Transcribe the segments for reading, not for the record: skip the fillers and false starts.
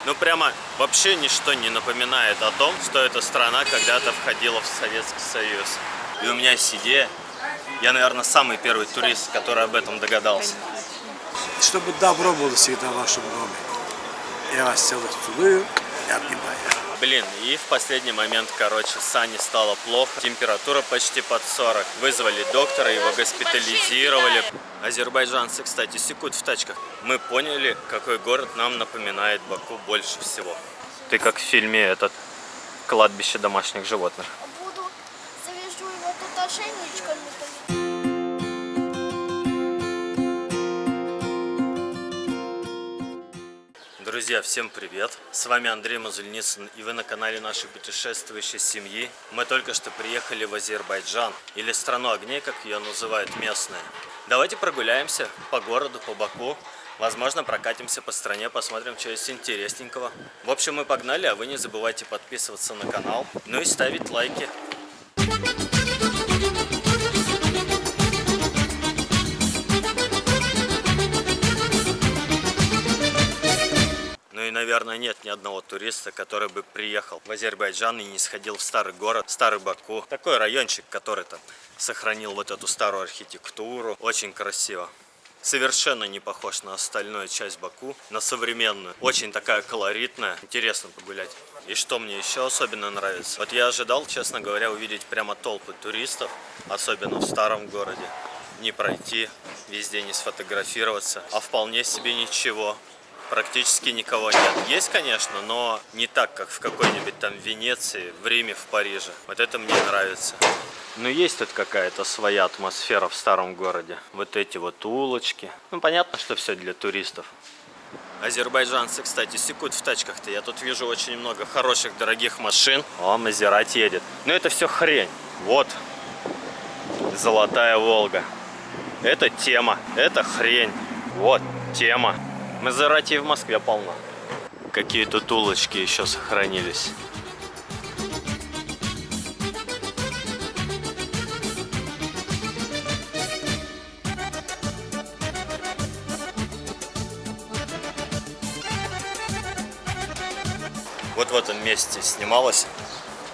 Ну прямо вообще ничто не напоминает о том, что эта страна когда-то входила в Советский Союз. И у меня есть идея. Я, наверное, самый первый турист, который об этом догадался. Чтобы добро было всегда в вашем доме. Я вас всех целую и обнимаю. Блин, и в последний момент, короче, Сане стало плохо. Температура почти под 40. Вызвали доктора, его госпитализировали. Азербайджанцы, кстати, секут в тачках. Мы поняли, какой город нам напоминает Баку больше всего. Ты как в фильме этот «Кладбище домашних животных». Буду, завяжу его тут ошейничком. Друзья, всем привет! С вами Андрей Мазульницын, и вы на канале нашей путешествующей семьи. Мы только что приехали в Азербайджан, или страну огней, как ее называют местные. Давайте прогуляемся по городу, по Баку. Возможно, прокатимся по стране, посмотрим, что есть интересненького. В общем, мы погнали, а вы не забывайте подписываться на канал, ну и ставить лайки. Ну и, наверное, нет ни одного туриста, который бы приехал в Азербайджан и не сходил в старый город, старый Баку. Такой райончик, который там сохранил вот эту старую архитектуру. Очень красиво. Совершенно не похож на остальную часть Баку, на современную. Очень такая колоритная. Интересно погулять. И что мне еще особенно нравится? Вот я ожидал, честно говоря, увидеть прямо толпы туристов, особенно в старом городе. Не пройти, везде не сфотографироваться, а вполне себе ничего. Практически никого нет. Есть, конечно, но не так, как в какой-нибудь там Венеции, в Риме, в Париже. Вот это мне нравится. Но есть тут какая-то своя атмосфера в старом городе. Вот эти вот улочки. Ну, понятно, что все для туристов. Азербайджанцы, кстати, секут в тачках-то. Я тут вижу очень много хороших, дорогих машин. О, Мазерати едет. Но это все хрень. Вот. Золотая Волга. Это тема. Это хрень. Вот тема. Мазерати в Москве полно. Какие тут улочки еще сохранились. Вот в этом месте снималась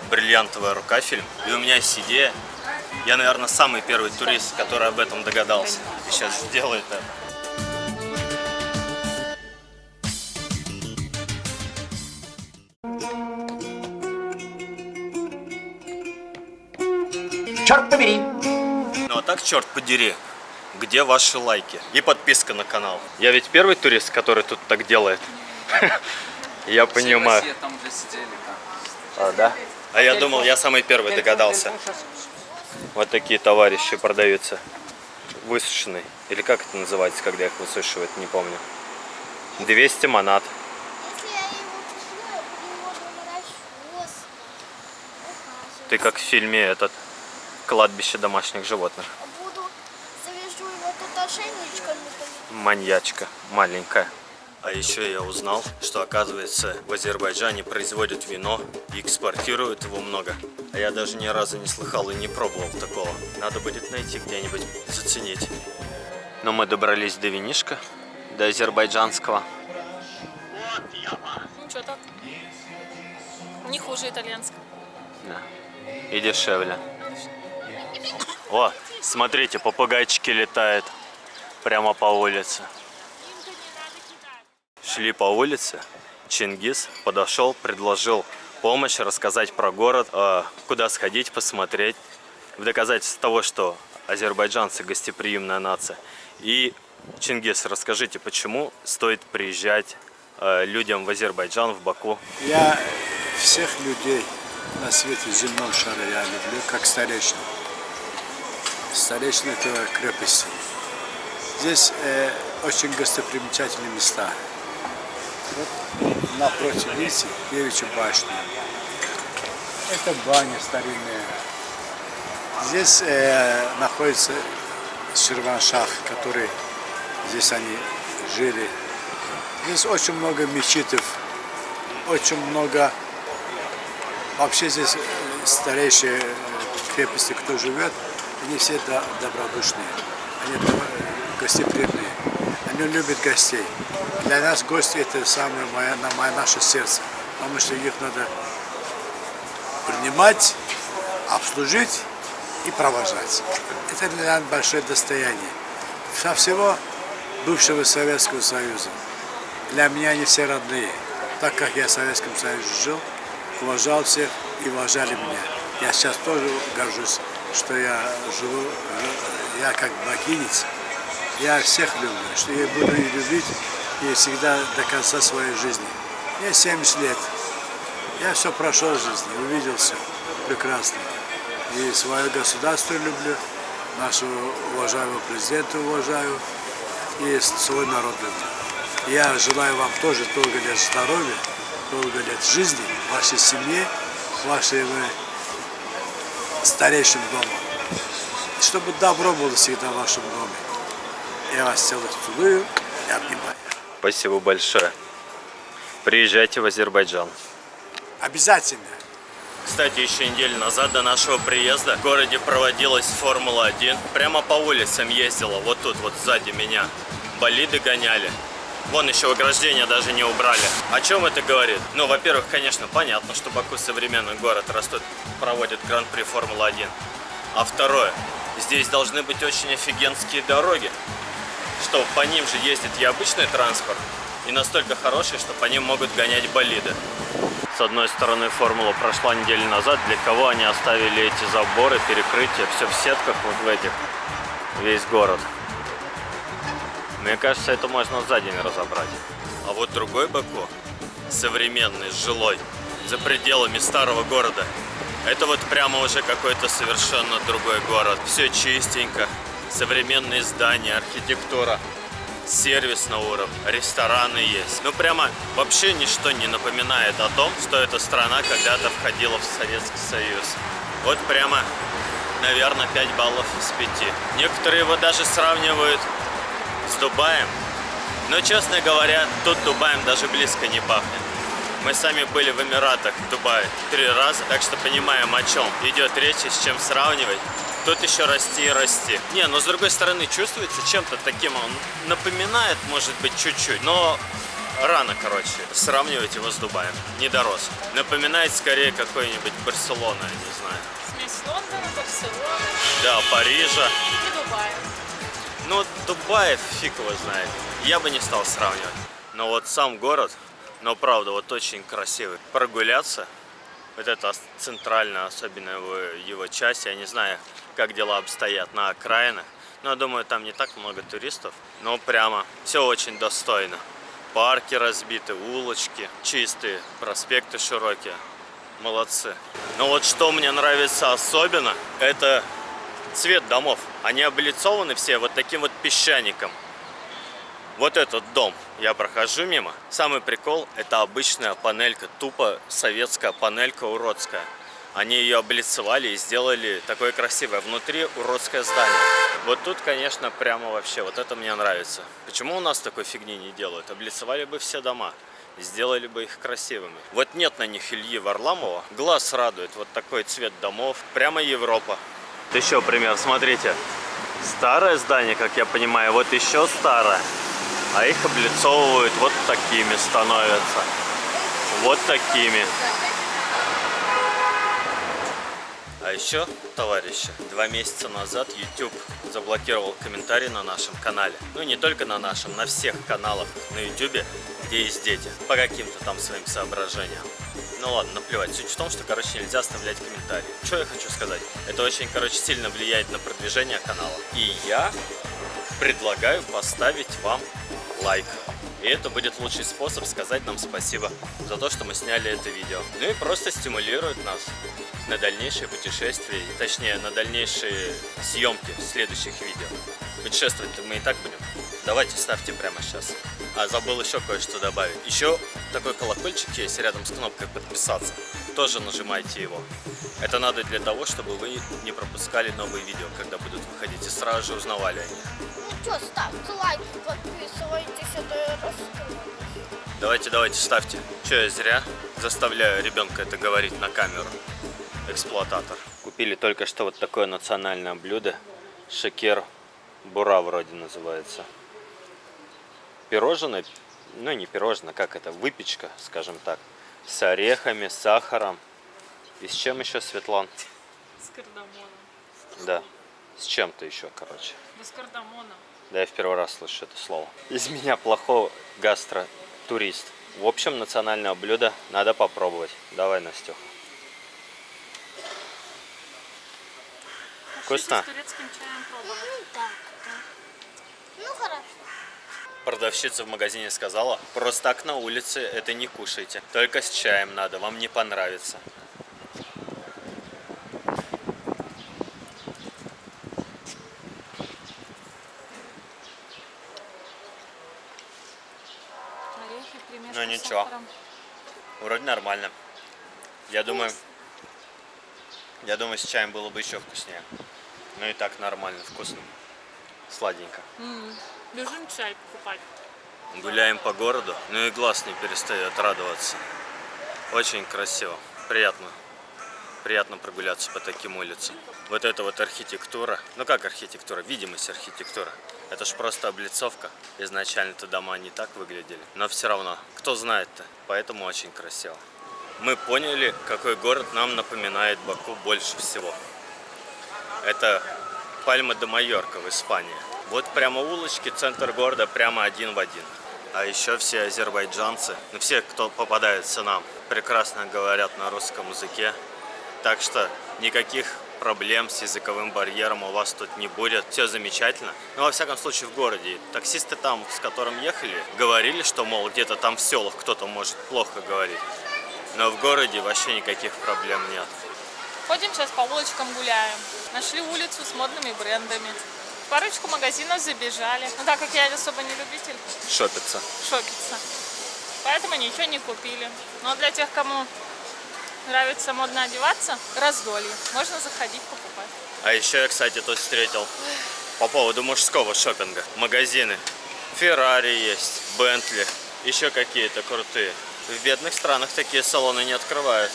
«Бриллиантовая рука» фильм. И у меня есть идея. Я, наверное, самый первый турист, который об этом догадался. И сейчас сделает это. Черт побери! Ну а так, черт подери, где ваши лайки? И подписка на канал. Я ведь первый турист, который тут так делает. Я понимаю. Все там уже сидели, там. А, да? А я думал, я самый первый догадался. Вот такие товарищи продаются. Высушенный. Или как это называется, когда их высушивают, не помню. 200 манат. Если я его куплю, я буду его на расчес. Ты как в фильме этот «Кладбище домашних животных». Буду, завяжу его тут ошейничком. Маньячка маленькая. А еще я узнал, что, оказывается, в Азербайджане производят вино и экспортируют его много. А я даже ни разу не слыхал и не пробовал такого. Надо будет найти где-нибудь, заценить. Но мы добрались до винишка, до азербайджанского. Что так? Не хуже итальянского. Да. И дешевле. О, смотрите, попугайчики летают прямо по улице. Шли по улице, Чингис подошел, предложил помощь, рассказать про город, куда сходить, посмотреть, в доказательство того, что азербайджанцы гостеприимная нация. И, Чингис, расскажите, почему стоит приезжать людям в Азербайджан, в Баку? Я всех людей на свете земном шаре я люблю, как старейшин. Старейшин это крепости. Здесь очень гостопримечательные места. Вот напротив, видите, Девичья башня. Это баня старинная. Здесь находится Ширваншах, который здесь они жили. Здесь очень много мечетов, очень много. Вообще здесь старейшие крепости, кто живет, они все добродушные, они гостеприимные. Он любит гостей. Для нас гости это самое наше сердце. Потому что их надо принимать, обслужить и провожать. Это для нас большое достояние. Со всего бывшего Советского Союза. Для меня они все родные. Так как я в Советском Союзе жил, уважал всех и уважали меня. Я сейчас тоже горжусь, что я живу, я как бакинец. Я всех люблю, что я буду их любить и всегда до конца своей жизни. Мне 70 лет. Я все прошел в жизни, увидел все прекрасно. И свое государство люблю, нашего уважаемого президента уважаю и свой народ люблю. Я желаю вам тоже долго лет здоровья, долго лет жизни, вашей семье, вашим старейшим домом. Чтобы добро было всегда в вашем доме. Я вас всех целую и обнимаю. Спасибо большое. Приезжайте в Азербайджан. Обязательно. Кстати, еще неделю назад до нашего приезда в городе проводилась Формула-1. Прямо по улицам ездила, вот тут, вот сзади меня. Болиды гоняли. Вон еще ограждения даже не убрали. О чем это говорит? Ну, во-первых, конечно, понятно, что Баку современный город, раз тут проводит Гран-при Формулы-1. А второе, здесь должны быть очень офигенские дороги, что по ним же ездит и обычный транспорт, и настолько хорошие, что по ним могут гонять болиды. С одной стороны, формула прошла неделю назад, для кого они оставили эти заборы, перекрытия, все в сетках вот в этих, весь город. Мне кажется, это можно за день разобрать. А вот другой Баку, современный, жилой, за пределами старого города, это вот прямо уже какой-то совершенно другой город. Все чистенько, современные здания, архитектура, сервис на уровне, рестораны есть. Ну прямо вообще ничто не напоминает о том, что эта страна когда-то входила в Советский Союз. Вот прямо, наверное, 5 баллов из 5. Некоторые его даже сравнивают с Дубаем. Но, честно говоря, тут Дубаем даже близко не пахнет. Мы сами были в Эмиратах, в Дубае 3 раза, так что понимаем, о чем идет речь и с чем сравнивать. Тут еще расти и расти. Не, но с другой стороны чувствуется чем-то таким, он напоминает, может быть, чуть-чуть, но рано, короче, сравнивать его с Дубаем. Не дорос. Напоминает скорее какой-нибудь Барселона, я не знаю. Смесь Лондона, Барселоны Да, Парижа. и Дубая. Ну, Дубай фиг его знает. Я бы не стал сравнивать. Но вот сам город, но правда, вот очень красивый. Прогуляться, вот это центральная, особенно его часть, я не знаю, как дела обстоят на окраинах. Но я думаю, там не так много туристов. Но прямо все очень достойно. Парки разбиты, улочки чистые, проспекты широкие. Молодцы. Но вот что мне нравится особенно, это цвет домов. Они облицованы все вот таким вот песчаником. Вот этот дом, я прохожу мимо. Самый прикол, это обычная панелька, тупо советская панелька уродская. Они ее облицевали и сделали такое красивое. Внутри уродское здание. Вот тут, конечно, прямо вообще, вот это мне нравится. Почему у нас такой фигни не делают? Облицевали бы все дома, сделали бы их красивыми. Вот нет на них Ильи Варламова. Глаз радует, вот такой цвет домов. Прямо Европа. Еще пример, смотрите. Старое здание, как я понимаю, вот еще старое. А их облицовывают вот такими становятся. Вот такими. А еще, товарищи, 2 месяца назад YouTube заблокировал комментарий на нашем канале. Ну не только на нашем, на всех каналах на YouTube, где есть дети. По каким-то там своим соображениям. Ну ладно, наплевать. Суть в том, что, короче, нельзя оставлять комментарии. Что я хочу сказать? Это очень, короче, сильно влияет на продвижение канала. И я предлагаю поставить вам лайк. И это будет лучший способ сказать нам спасибо за то, что мы сняли это видео. Ну и просто стимулирует нас на дальнейшие путешествия, точнее, на дальнейшие съемки следующих видео. Путешествовать-то мы и так будем. Давайте ставьте прямо сейчас. А забыл еще кое-что добавить. Еще такой колокольчик есть рядом с кнопкой подписаться. Тоже нажимайте его. Это надо для того, чтобы вы не пропускали новые видео, когда будут выходить, и сразу же узнавали о них. Ну что, ставьте лайк, подписывайтесь, а то я расстроюсь. Давайте, ставьте. Че, я зря заставляю ребенка это говорить на камеру? Эксплуататор. Купили только что вот такое национальное блюдо. Шекер бура вроде называется. пирожное, ну не пирожное, как это, выпечка, скажем так, с орехами, с сахаром. И с чем еще, Светлан? С кардамоном. Да, с чем-то еще, короче. Без кардамона. Да, я в первый раз слышу это слово. Из меня плохой гастротурист. В общем, национальное блюдо надо попробовать. Давай, Настюха. Вкусно? С турецким чаем пробовать. Да. Ну хорошо. Продавщица в магазине сказала, просто так на улице это не кушайте. Только с чаем надо, вам не понравится. Орехи примешаны Ну с ничего. сахаром. Вроде нормально. Я думаю, с чаем было бы еще вкуснее. Ну и так нормально, вкусно. Сладенько. Бежим чай покупать. Гуляем по городу, ну и глаз не перестает радоваться. Очень красиво, приятно. Приятно прогуляться по таким улицам. Вот эта вот архитектура, ну как архитектура, видимость архитектуры. Это ж просто облицовка. Изначально-то дома не так выглядели. Но все равно, кто знает-то, поэтому очень красиво. Мы поняли, какой город нам напоминает Баку больше всего. Это Пальма де Майорка в Испании. Вот прямо улочки, центр города прямо один в один. А еще все азербайджанцы, ну все, кто попадается нам, прекрасно говорят на русском языке. Так что никаких проблем с языковым барьером у вас тут не будет. Все замечательно. Но во всяком случае в городе. Таксисты там, с которым ехали, говорили, что, мол, где-то там в селах кто-то может плохо говорить. Но в городе вообще никаких проблем нет. Ходим сейчас по улочкам гуляем. Нашли улицу с модными брендами. В парочку магазинов забежали. Ну так как я особо не любитель Шопиться. шопиться. Поэтому ничего не купили. Но для тех, кому нравится модно одеваться, раздолье. Можно заходить покупать. А еще я, кстати, тут встретил по поводу мужского шопинга. Магазины. Феррари есть, Бентли, еще какие-то крутые. В бедных странах такие салоны не открывают.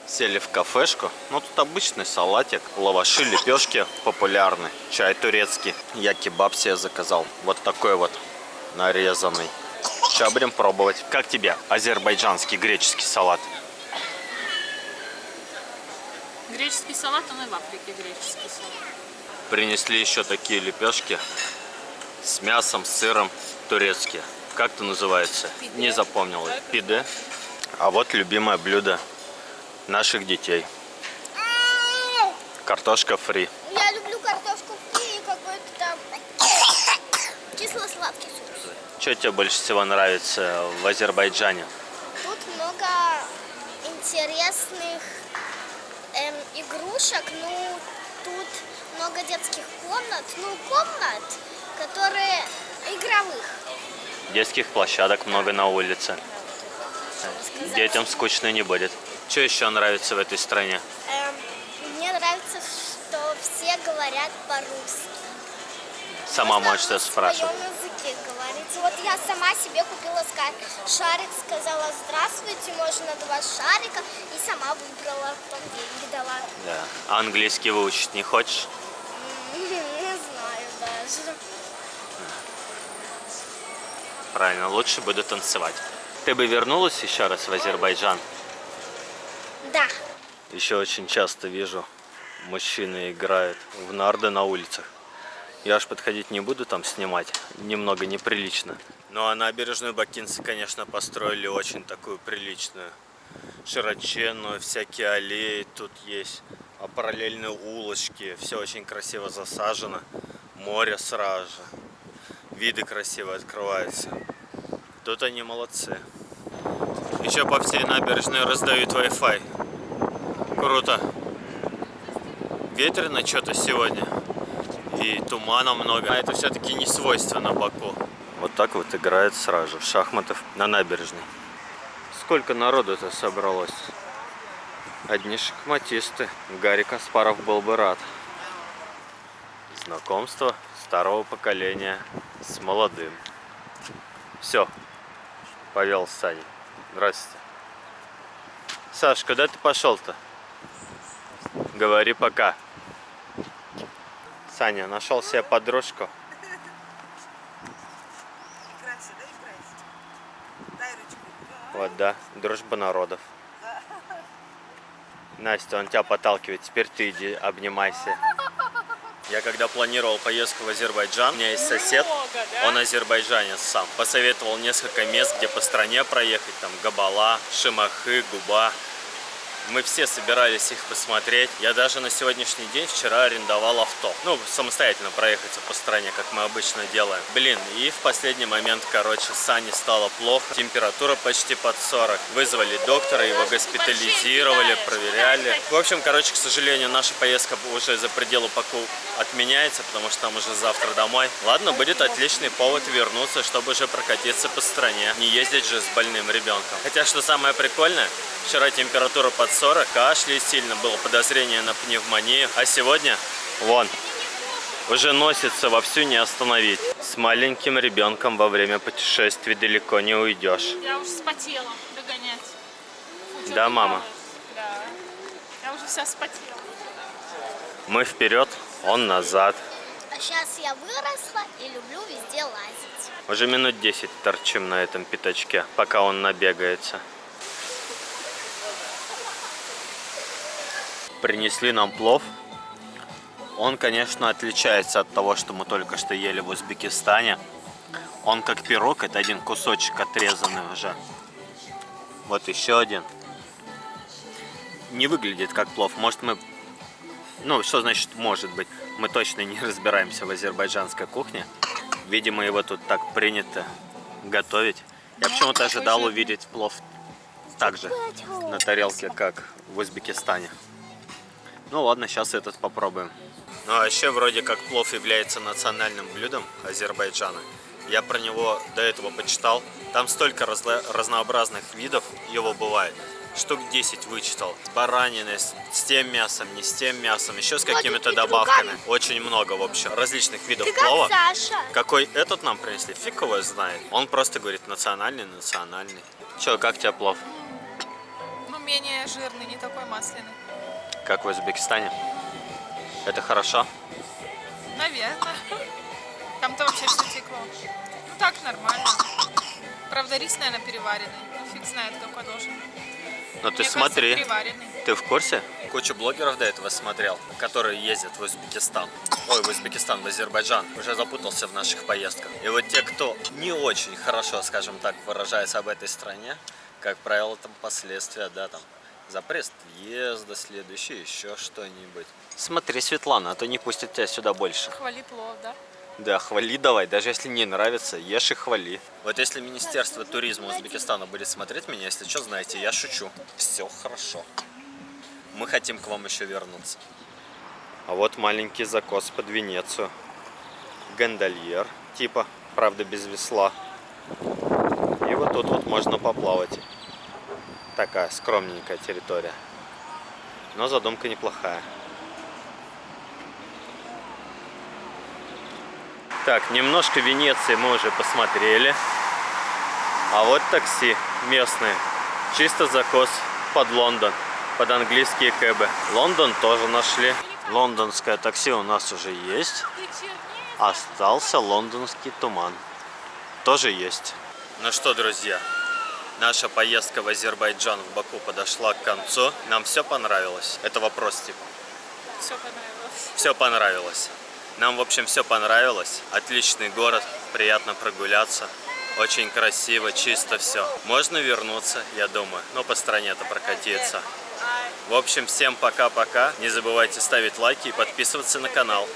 Сели в кафешку. Ну, тут обычный салатик, лаваши, лепешки популярны, чай турецкий. Я кебаб себе заказал. Вот такой вот нарезанный. Сейчас будем пробовать. Как тебе азербайджанский греческий салат? Греческий салат, он и в Африке греческий салат. Принесли еще такие лепешки с мясом, с сыром, турецкие. Как это называется? Пиде. Не запомнил. Пиде. А вот любимое блюдо наших детей. Картошка фри. Я люблю картошку фри и какой-то там кисло-сладкий соус. Что тебе больше всего нравится в Азербайджане? Тут много интересных игрушек. Ну, тут много детских комнат. Ну, комнат, которые игровых. Детских площадок много на улице. Сказать. Детям скучно не будет. Что еще нравится в этой стране? Мне нравится, что все говорят по-русски. Сама Можно можешь на спрашивать. своем языке говорить. Вот я сама себе купила шарик, сказала здравствуйте, можно 2 шарика, и сама выбрала, потом деньги дала. Да. А английский выучить не хочешь? Не знаю даже. Правильно, лучше буду танцевать. Ты бы вернулась еще раз в Азербайджан? Да. Еще очень часто вижу, мужчины играют в нарды на улицах. Я аж подходить не буду там снимать, немного неприлично. Ну а набережную бакинцы, конечно, построили очень такую приличную. Широченную, всякие аллеи тут есть, а параллельные улочки, все очень красиво засажено. Море сразу же, виды красиво открываются. Тут они молодцы. Еще по всей набережной раздают Wi-Fi. Круто. Ветрено что-то сегодня. И тумана много. А это все-таки не свойственно Баку. Вот так вот играет сразу в шахматы на набережной. Сколько народу-то собралось? Одни шахматисты. Гарри Каспаров был бы рад. Знакомство старого поколения с молодым. Все. Повел Саня. Здравствуйте. Саш, куда ты пошел-то? Говори пока. Саня, нашел себе подружку. Играйся, да, играйся. Дай ручку. Вот, да, дружба народов. Настя, он тебя подталкивает, теперь ты иди, обнимайся. Я когда планировал поездку в Азербайджан, у меня есть сосед, Много, да? он азербайджанец сам. Посоветовал несколько мест, где по стране проехать, там Габала, Шимахы, Губа. Мы все собирались их посмотреть. Я даже на сегодняшний день вчера арендовал авто. Ну, самостоятельно проехаться по стране, как мы обычно делаем. Блин, и в последний момент, короче, Сане стало плохо. Температура почти под 40. Вызвали доктора, его госпитализировали, проверяли. В общем, короче, к сожалению, наша поездка уже за пределы Баку отменяется, потому что там уже завтра домой. Ладно, будет отличный повод вернуться, чтобы уже прокатиться по стране. Не ездить же с больным ребенком. Хотя, что самое прикольное, вчера температура под 40, кашля сильно, было подозрение на пневмонию. А сегодня, вон, уже носится вовсю, не остановить. С маленьким ребенком во время путешествий далеко не уйдешь. Я уже вспотела догонять. Фу, чё Да, ты мама? делаешь? Да. Я уже вся вспотела. Мы вперед, он назад. А сейчас я выросла и люблю везде лазить. Уже минут 10 торчим на этом пятачке, пока он набегается. Принесли нам плов. Он, конечно, отличается от того, что мы только что ели в Узбекистане. Он как пирог, это один кусочек отрезанный уже. Вот еще один. Не выглядит как плов. Может, мы... Ну, что значит может быть? Мы точно не разбираемся в азербайджанской кухне. Видимо, его тут так принято готовить. Я почему-то ожидал увидеть плов также на тарелке, как в Узбекистане. Ну ладно, сейчас этот попробуем. Ну а еще вроде как плов является национальным блюдом Азербайджана. Я про него до этого почитал. Там столько разнообразных видов его бывает. Штук 10 вычитал. С бараниной, с тем мясом, не с тем мясом, еще с какими-то добавками. Очень много, в общем, различных видов Ты как плова. Саша. Какой этот нам принесли, фиг его знает. Он просто говорит национальный. Че, как тебе плов? Ну, менее жирный, не такой масляный. Как в Узбекистане? Это хорошо? Наверное. Там-то вообще что текло. Ну так, нормально. Правда, рис, наверное, переваренный. Ну, фиг знает, какой должен. Ну ты Мне смотри, кажется, переваренный. ты в курсе? Кучу блогеров до этого смотрел, которые ездят в Узбекистан. Ой, в Узбекистан, в Азербайджан. Уже запутался в наших поездках. И вот те, кто не очень хорошо, скажем так, выражается об этой стране, как правило, там последствия, да, там запрет въезда, следующий, еще что-нибудь. Смотри, Светлана, а то не пустят тебя сюда больше. Хвали плов, да? Да, хвали давай, даже если не нравится, ешь и хвали. Вот если Министерство туризма Узбекистана будет смотреть меня, если что, знаете, я шучу. Все хорошо. Мы хотим к вам еще вернуться. А вот маленький закос под Венецию. Гондольер, типа, правда без весла. И вот тут вот можно поплавать. Такая скромненькая территория. Но задумка неплохая. Так, немножко Венеции мы уже посмотрели. А вот такси местные. Чисто закос под Лондон. Под английские кэбы. Лондон тоже нашли. Лондонское такси у нас уже есть. Остался лондонский туман. Тоже есть. Ну что, друзья, наша поездка в Азербайджан, в Баку подошла к концу. Нам все понравилось. Это вопрос типа. Все понравилось. Все понравилось. Нам, в общем, все понравилось. Отличный город, приятно прогуляться. Очень красиво, чисто все. Можно вернуться, я думаю. Но по стране-то прокатиться. В общем, всем пока-пока. Не забывайте ставить лайки и подписываться на канал.